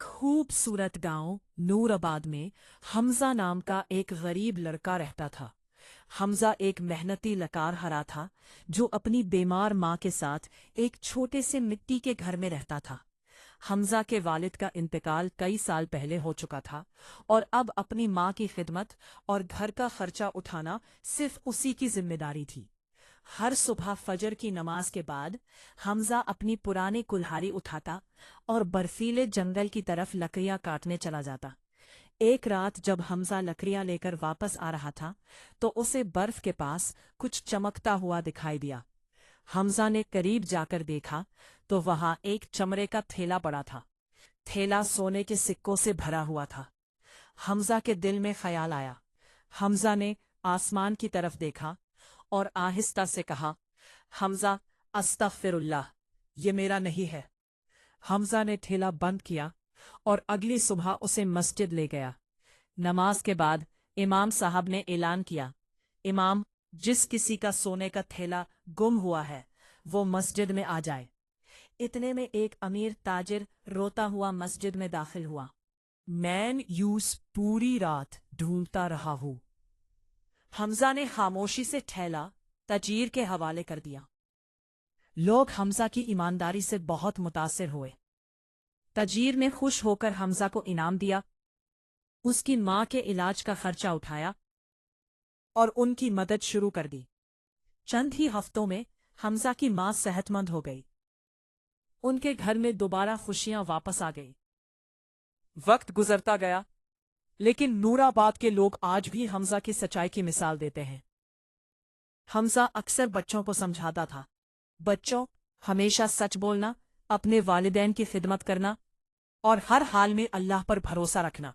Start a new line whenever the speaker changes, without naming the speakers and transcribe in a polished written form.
एक खूबसूरत गांव नूराबाद में हमजा नाम का एक गरीब लड़का रहता था। हमजा एक मेहनती लकारहरा था जो अपनी बीमार माँ के साथ एक छोटे से मिट्टी के घर में रहता था। हमजा के वालिद का इंतकाल कई साल पहले हो चुका था और अब अपनी माँ की खिदमत और घर का खर्चा उठाना सिर्फ उसी की जिम्मेदारी थी। हर सुबह फजर की नमाज के बाद हमजा अपनी पुरानी कुल्हाड़ी उठाता और बर्फीले जंगल की तरफ लकड़ियां काटने चला जाता। एक रात जब हमजा लकड़ियां लेकर वापस आ रहा था तो उसे बर्फ के पास कुछ चमकता हुआ दिखाई दिया। हमजा ने करीब जाकर देखा तो वहां एक चमड़े का थैला पड़ा था। थैला सोने के सिक्कों से भरा हुआ था। हमजा के दिल में ख्याल आया। हमजा ने आसमान की तरफ देखा और आहिस्ता से कहा, हमजा, अस्तगफिरुल्लाह, ये मेरा नहीं है। हमजा ने ठेला बंद किया और अगली सुबह उसे मस्जिद ले गया। नमाज के बाद इमाम साहब ने ऐलान किया, इमाम, जिस किसी का सोने का थैला गुम हुआ है वो मस्जिद में आ जाए। इतने में एक अमीर ताजिर रोता हुआ मस्जिद में दाखिल हुआ। मैं यूस पूरी रात ढूंढता रहा हूं। हमजा ने खामोशी से थैला ताजीर के हवाले कर दिया। लोग हमजा की ईमानदारी से बहुत मुतासिर हुए। ताजीर ने खुश होकर हमजा को इनाम दिया, उसकी माँ के इलाज का खर्चा उठाया और उनकी मदद शुरू कर दी। चंद ही हफ्तों में हमजा की माँ सेहतमंद हो गई। उनके घर में दोबारा खुशियां वापस आ गई। वक्त गुजरता गया, लेकिन नूराबाद के लोग आज भी हमजा की सच्चाई की मिसाल देते हैं। हमजा अक्सर बच्चों को समझाता था, बच्चों, हमेशा सच बोलना, अपने वालिदैन की खिदमत करना और हर हाल में अल्लाह पर भरोसा रखना।